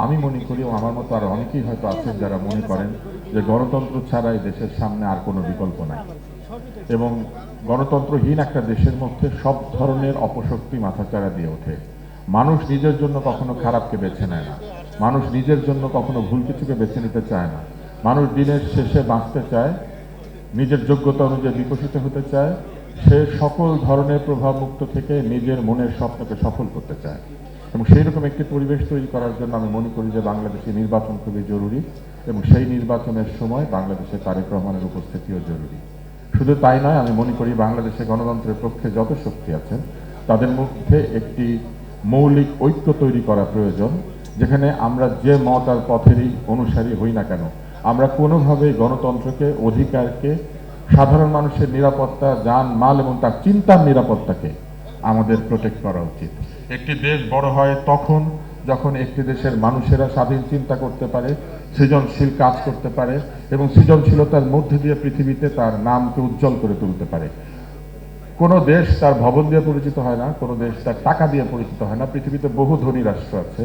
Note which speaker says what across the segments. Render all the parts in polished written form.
Speaker 1: আমি মনে করি, আমার মতো আর অনেকেই হয়তো আছেন যারা মনে করেন যে গণতন্ত্র ছাড়া এই দেশের সামনে আর কোনো বিকল্প নাই, এবং গণতন্ত্রহীন একটা দেশের মধ্যে সব ধরনের অপশক্তি মাথাচাড়া দিয়ে ওঠে। মানুষ নিজের জন্য কখনো খারাপকে বেছে নেয় না, মানুষ নিজের জন্য কখনো ভুল কিছুকে বেছে নিতে চায় না। মানুষ দিনের শেষে বাঁচতে চায়, নিজের যোগ্যতা অনুযায়ী বিকশিত হতে চায়, সে সকল ধরনের প্রভাবমুক্ত থেকে নিজের মনের স্বপ্নকে সফল করতে চায়। এবং সেই রকম একটি পরিবেশ তৈরি করার জন্য আমি মনে করি যে বাংলাদেশে নির্বাচন খুবই জরুরি, এবং সেই নির্বাচনের সময় বাংলাদেশে তারেক রহমানের উপস্থিতিও জরুরি। শুধু তাই নয়, আমি মনে করি বাংলাদেশে গণতন্ত্রের পক্ষে যত শক্তি আছেন তাদের মধ্যে একটি মৌলিক ঐক্য তৈরি করা প্রয়োজন, যেখানে আমরা যে মত আর পথেরই অনুসারী হই না কেন, আমরা কোনোভাবেই গণতন্ত্রকে, অধিকারকে, সাধারণ মানুষের নিরাপত্তা, যান মাল এবং তার চিন্তার নিরাপত্তাকে আমাদের প্রোটেক্ট করা উচিত। একটি দেশ বড় হয় তখন যখন একটি দেশের মানুষেরা স্বাধীন চিন্তা করতে পারে, সৃজনশীল কাজ করতে পারে, এবং সৃজনশীলতার মধ্যে দিয়ে পৃথিবীতে তার নামকে উজ্জ্বল করে তুলতে পারে। কোনো দেশ তার ভবন দিয়ে পরিচিত হয় না, কোনো দেশ তার টাকা দিয়ে পরিচিত হয় না। পৃথিবীতে বহু ধনী রাষ্ট্র আছে,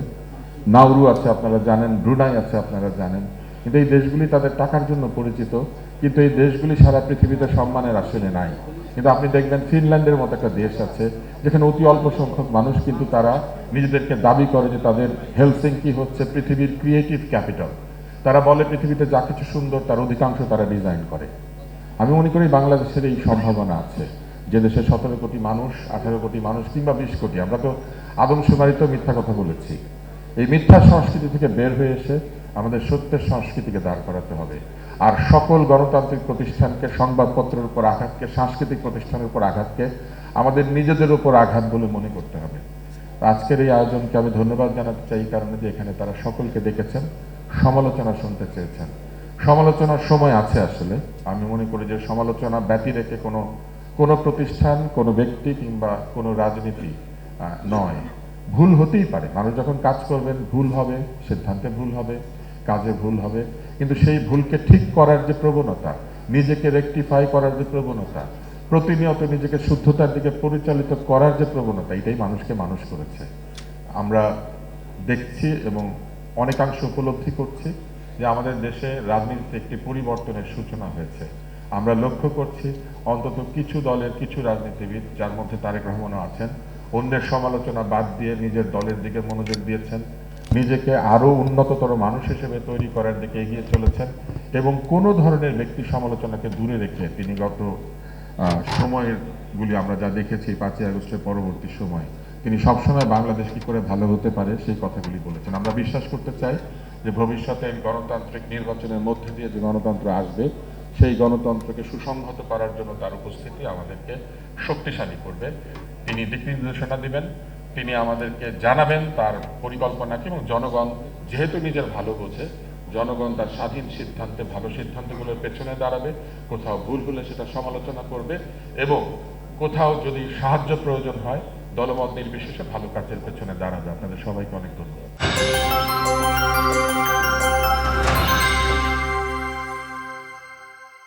Speaker 1: নাউরু আছে আপনারা জানেন, ব্রুনাই আছে আপনারা জানেন, কিন্তু এই দেশগুলি তাদের টাকার জন্য পরিচিত, কিন্তু এই দেশগুলি সারা পৃথিবীতে সম্মানের আসনে নাই। কিন্তু আপনি দেখবেন ফিনল্যান্ডের মতো একটা দেশ আছে যেখানে অতি অল্প সংখ্যক মানুষ, কিন্তু তারা নিজেদেরকে দাবি করে যে তাদের হেলসিঙ্কি হচ্ছে পৃথিবীর ক্রিয়েটিভ ক্যাপিটাল। তারা বলে পৃথিবীতে যা কিছু সুন্দর তার অধিকাংশ তারা ডিজাইন করে। আমি মনে করি বাংলাদেশের এই সম্ভাবনা আছে, যে দেশে 17 কোটি মানুষ, 18 কোটি মানুষ কিংবা 20 কোটি, আমরা তো আদমশুমারিতেও মিথ্যা কথা বলেছি। এই মিথ্যা সংস্কৃতি থেকে বের হয়ে এসে আমাদের সত্যের সংস্কৃতিকে দাঁড় করাতে হবে। আর সকল গণতান্ত্রিক প্রতিষ্ঠানকে, সংবাদপত্রের উপর আঘাতকে, সাংস্কৃতিক প্রতিষ্ঠানের উপর আঘাতকে আমাদের নিজেদের উপর আঘাত বলে মনে করতে হবে। আজকের এই আয়োজনকে আমি ধন্যবাদ জানাতে চাই, এই কারণে যে এখানে তারা সকলকে ডেকেছেন, সমালোচনা শুনতে চেয়েছেন। সমালোচনার সময় আছে আসলে। আমি মনে করি যে সমালোচনা ব্যতি রেখে কোনো প্রতিষ্ঠান, কোনো ব্যক্তি কিংবা কোনো রাজনীতি নয়। ভুল হতেই পারে, মানুষ যখন কাজ করবেন ভুল হবে, সিদ্ধান্তে ভুল হবে, কাজে ভুল হবে, কিন্তু সেই ভুলকে ঠিক করার যে প্রবণতা, নিজেকে রেকটিফাই করার যে প্রবণতা, প্রতিনিয়ত নিজেকে শুদ্ধতার দিকে পরিচালিত করার যে প্রবণতা, এটাই মানুষকে মানুষ করেছে। আমরা দেখছি এবং অনেকাংশ উপলব্ধি করছি যে আমাদের দেশে রাজনীতিতে একটি পরিবর্তনের সূচনা হয়েছে। আমরা লক্ষ্য করছি অন্তত কিছু দলের কিছু রাজনীতিবিদ, যার মধ্যে তারেক রহমানও আছেন, অন্যের সমালোচনা বাদ দিয়ে নিজের দলের দিকে মনোযোগ দিয়েছেন, নিজেকে আরও উন্নততর মানুষ হিসেবে তৈরি করার দিকে এগিয়ে চলেছেন, এবং কোনো ধরনের ব্যক্তি সমালোচনাকে দূরে রেখে তিনি গত সময়গুলি আমরা যা দেখেছি 5ই আগস্টের পরবর্তী সময়, তিনি সবসময় বাংলাদেশ কী করে ভালো হতে পারে সেই কথাগুলি বলেছেন। আমরা বিশ্বাস করতে চাই যে ভবিষ্যতে গণতান্ত্রিক নির্বাচনের মধ্যে দিয়ে যে গণতন্ত্র আসবে, সেই গণতন্ত্রকে সুসংহত করার জন্য তার উপস্থিতি আমাদেরকে শক্তিশালী করবে। তিনি দিক নির্দেশনা দিবেন, তিনি আমাদেরকে জানাবেন তার পরিকল্পনাকে, এবং জনগণ যেহেতু নিজের ভালো বোঝে, জনগণ তার স্বাধীন সিদ্ধান্তে, ভালো সিদ্ধান্তগুলোর পেছনে দাঁড়াবে। কোথাও ভুল হলে সেটা সমালোচনা করবে, এবং কোথাও যদি সাহায্য প্রয়োজন হয় দলমত নির্বিশেষে ভালো কাজের পেছনে দাঁড়াবে। আপনাদের সবাইকে অনেক ধন্যবাদ।